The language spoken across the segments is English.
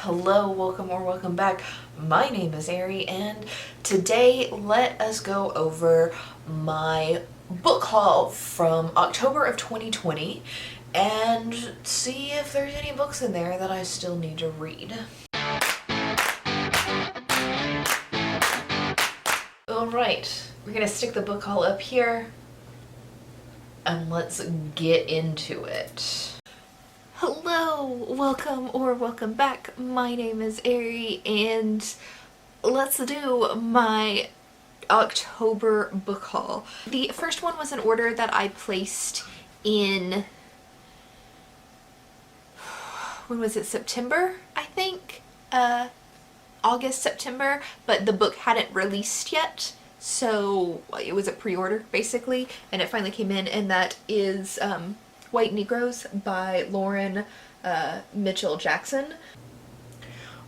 Hello, welcome or welcome back. My name is Ari, and today let us go over my book haul from October of 2020 and see if there's any books in there that I still need to read. Alright, we're gonna stick the book haul up here and let's get into it. Hello, welcome or welcome back. My name is Ari, and let's do my October book haul. The first one was an order that I placed in, when was it, September, I think? August, September, but the book hadn't released yet, so it was a pre-order basically, and it finally came in, and that is White Negroes by Lauren Mitchell Jackson.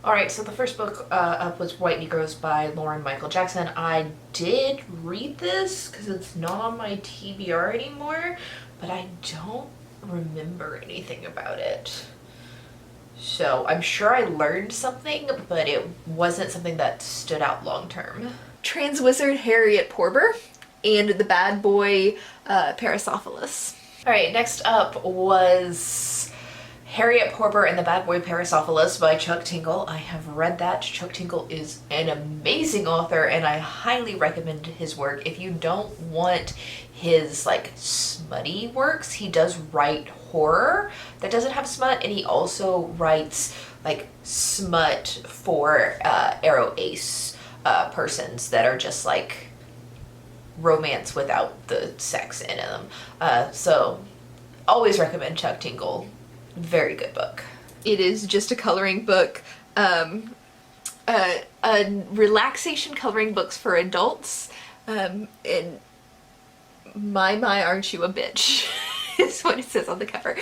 Alright, so the first book up was White Negroes by Lauren Michael Jackson. I did read this because it's not on my TBR anymore, but I don't remember anything about it. So I'm sure I learned something, but it wasn't something that stood out long term. Trans Wizard Harriet Porber and the Bad Boy Parasophilus. Alright, next up was Harriet Porber and the Bad Boy Parasophilus by Chuck Tingle. I have read that. Chuck Tingle is an amazing author, and I highly recommend his work. If you don't want his like smutty works, he does write horror that doesn't have smut, and he also writes like smut for Aro Ace persons that are just like romance without the sex in them. So always recommend Chuck Tingle. Very good book. It is just a coloring book, a relaxation coloring books for adults, and my aren't you a bitch is what it says on the cover.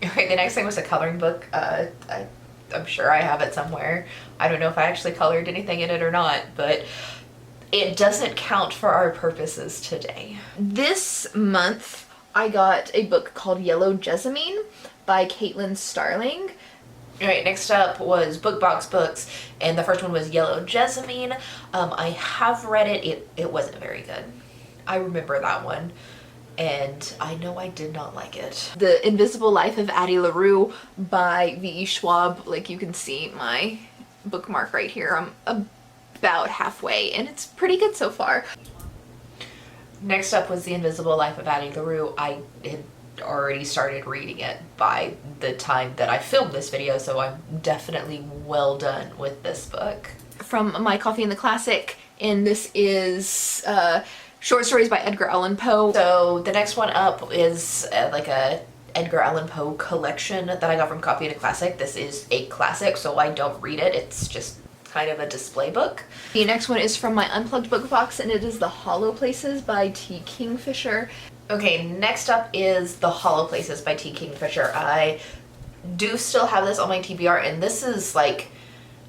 Okay, the next thing was a coloring book. I'm sure I have it somewhere. I don't know if I actually colored anything in it or not, but it doesn't count for our purposes today. This month I got a book called Yellow Jessamine by Caitlin Starling. Alright, next up was BookBox Books, and the first one was Yellow Jessamine. I have read it. It wasn't very good. I remember that one, and I know I did not like it. The Invisible Life of Addie LaRue by V.E. Schwab. Like, you can see my bookmark right here. I'm about halfway, and it's pretty good so far. Next up was The Invisible Life of Addie LaRue. I had already started reading it by the time that I filmed this video, so I'm definitely well done with this book. From My Coffee and the Classic, and this is short stories by Edgar Allan Poe. So the next one up is like a Edgar Allan Poe collection that I got from Coffee and the Classic. This is a classic, so I don't read it. It's just kind of a display book. The next one is from my Unplugged book box, and it is The Hollow Places by T. Kingfisher. Okay, next up is The Hollow Places by T. Kingfisher. I do still have this on my TBR, and this is like,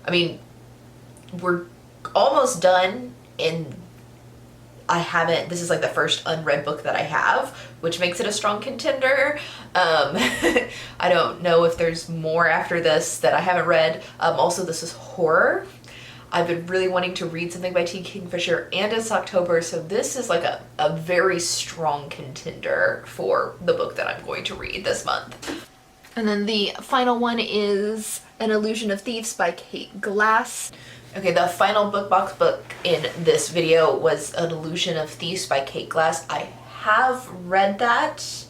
I mean, we're almost done, and this is like the first unread book that I have, which makes it a strong contender. I don't know if there's more after this that I haven't read. Also, this is horror. I've been really wanting to read something by T. Kingfisher, and it's October, so this is like a very strong contender for the book that I'm going to read this month. And then the final one is An Illusion of Thieves by Kate Glass. Okay, the final BookBox book in this video was An Illusion of Thieves by Kate Glass. I have read that,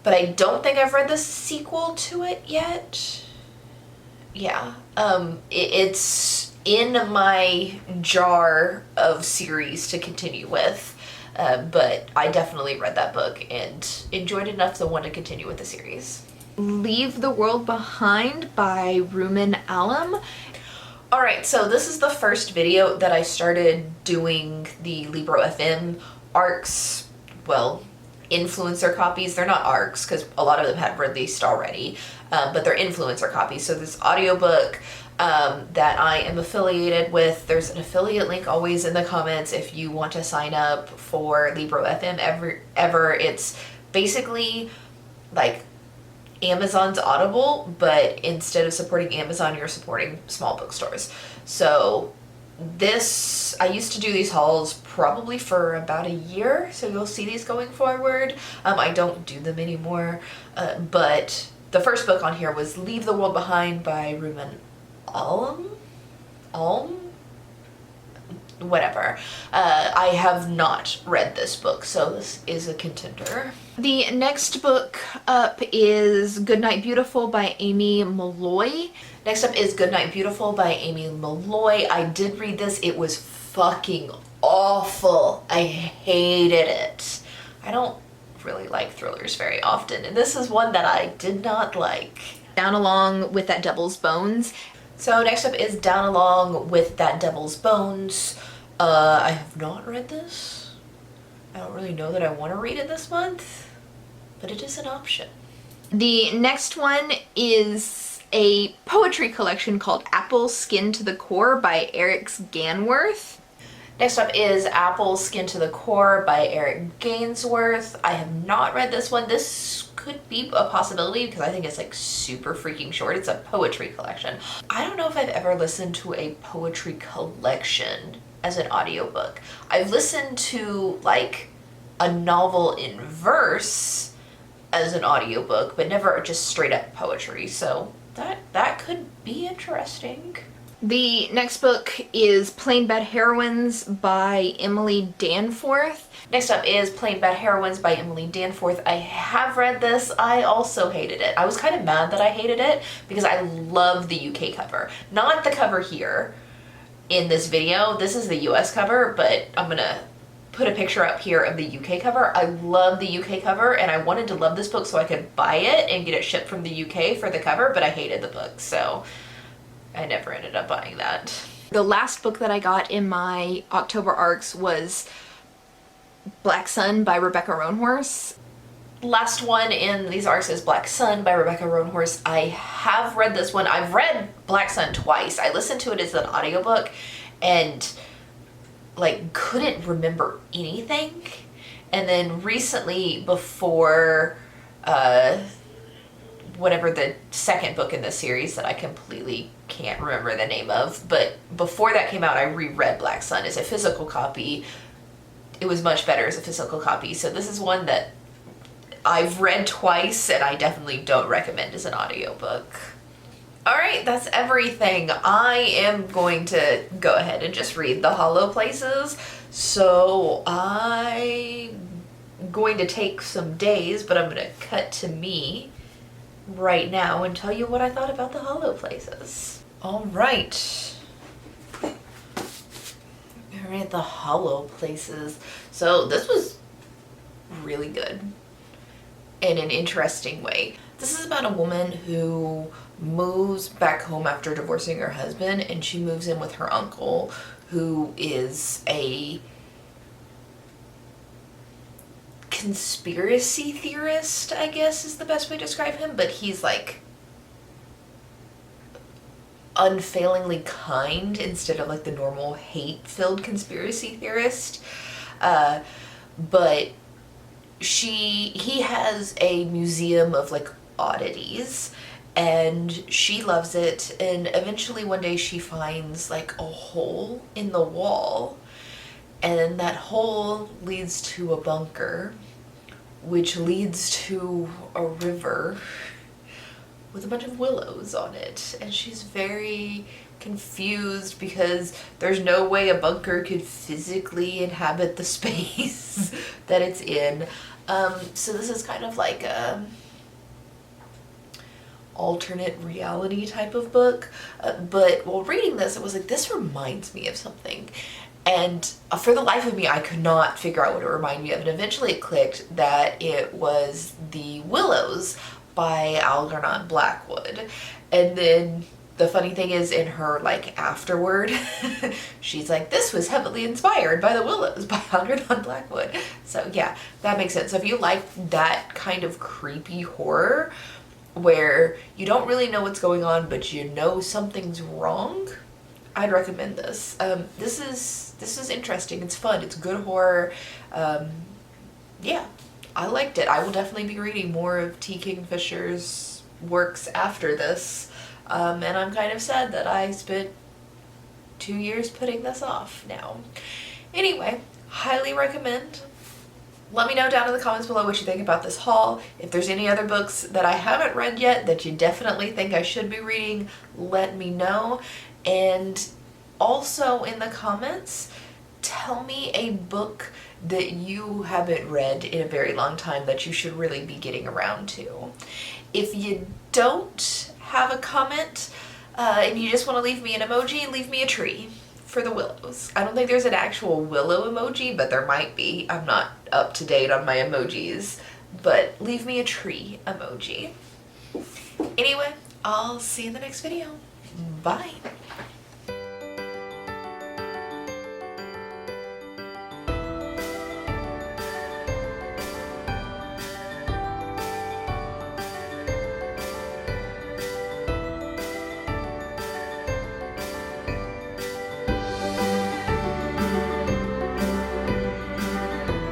but I don't think I've read the sequel to it yet. Yeah, it's in my jar of series to continue with, but I definitely read that book and enjoyed it enough to want to continue with the series. Leave the World Behind by Rumen Alam. Alright, so this is the first video that I started doing the Libro FM ARCs, well, influencer copies. They're not ARCs because a lot of them had released already, but they're influencer copies. So this audiobook that I am affiliated with, there's an affiliate link always in the comments if you want to sign up for Libro FM ever. It's basically like Amazon's Audible, but instead of supporting Amazon, you're supporting small bookstores. So this, I used to do these hauls probably for about a year, so you'll see these going forward. I don't do them anymore, but the first book on here was Leave the World Behind by Rumen Alm? Whatever. I have not read this book, so this is a contender. The next book up is Goodnight Beautiful by Amy Molloy. Next up is Goodnight Beautiful by Amy Molloy. I did read this. It was fucking awful. I hated it. I don't really like thrillers very often, and this is one that I did not like. Down Along with That Devil's Bones. So next up is Down Along with That Devil's Bones. I have not read this. I don't really know that I want to read it this month, but it is an option. The next one is a poetry collection called Apple Skin to the Core by Eric Gansworth. Next up is Apple Skin to the Core by Eric Gansworth. I have not read this one. This could be a possibility because I think it's like super freaking short. It's a poetry collection. I don't know if I've ever listened to a poetry collection as an audiobook. I've listened to like a novel in verse as an audiobook, but never just straight up poetry. So that could be interesting. The next book is Plain Bad Heroines by Emily Danforth. Next up is Plain Bad Heroines by Emily Danforth. I have read this. I also hated it. I was kind of mad that I hated it because I love the UK cover. Not the cover here in this video. This is the US cover, but I'm gonna put a picture up here of the UK cover. I love the UK cover, and I wanted to love this book so I could buy it and get it shipped from the UK for the cover, but I hated the book, so I never ended up buying that. The last book that I got in my October ARCs was Black Sun by Rebecca Roanhorse. Last one in these ARCs is Black Sun by Rebecca Roanhorse. I have read this one. I've read Black Sun twice. I listened to it as an audiobook and like couldn't remember anything. And then recently, before whatever the second book in the series that I completely can't remember the name of, but before that came out, I reread Black Sun as a physical copy. It was much better as a physical copy. So this is one that I've read twice and I definitely don't recommend as an audiobook. Alright, that's everything. I am going to go ahead and just read the Hollow Places. So I'm going to take some days, but I'm going to cut to me right now and tell you what I thought about the Hollow Places. Alright. Alright, the Hollow Places. So this was really good in an interesting way. This is about a woman who moves back home after divorcing her husband, and she moves in with her uncle, who is a conspiracy theorist, I guess is the best way to describe him, but he's like unfailingly kind instead of like the normal hate-filled conspiracy theorist. But he has a museum of like oddities, and she loves it, and eventually one day she finds like a hole in the wall, and that hole leads to a bunker, which leads to a river with a bunch of willows on it, and she's very confused because there's no way a bunker could physically inhabit the space that it's in. So this is kind of like a alternate reality type of book, but while reading this, it was like, this reminds me of something, and for the life of me I could not figure out what it reminded me of, and eventually it clicked that it was The Willows by Algernon Blackwood. And then the funny thing is, in her like afterword she's like, this was heavily inspired by The Willows by Algernon Blackwood. So yeah, that makes sense. So if you like that kind of creepy horror where you don't really know what's going on but you know something's wrong, I'd recommend this. This is interesting. It's fun. It's good horror. Yeah, I liked it. I will definitely be reading more of T. Kingfisher's works after this. And I'm kind of sad that I spent 2 years putting this off now. Anyway, highly recommend. Let me know down in the comments below what you think about this haul. If there's any other books that I haven't read yet that you definitely think I should be reading, let me know. And also in the comments, tell me a book that you haven't read in a very long time that you should really be getting around to. If you don't have a comment and you just want to leave me an emoji, leave me a tree for the willows. I don't think there's an actual willow emoji, but there might be. I'm not up to date on my emojis, but leave me a tree emoji. Anyway, I'll see you in the next video. Bye.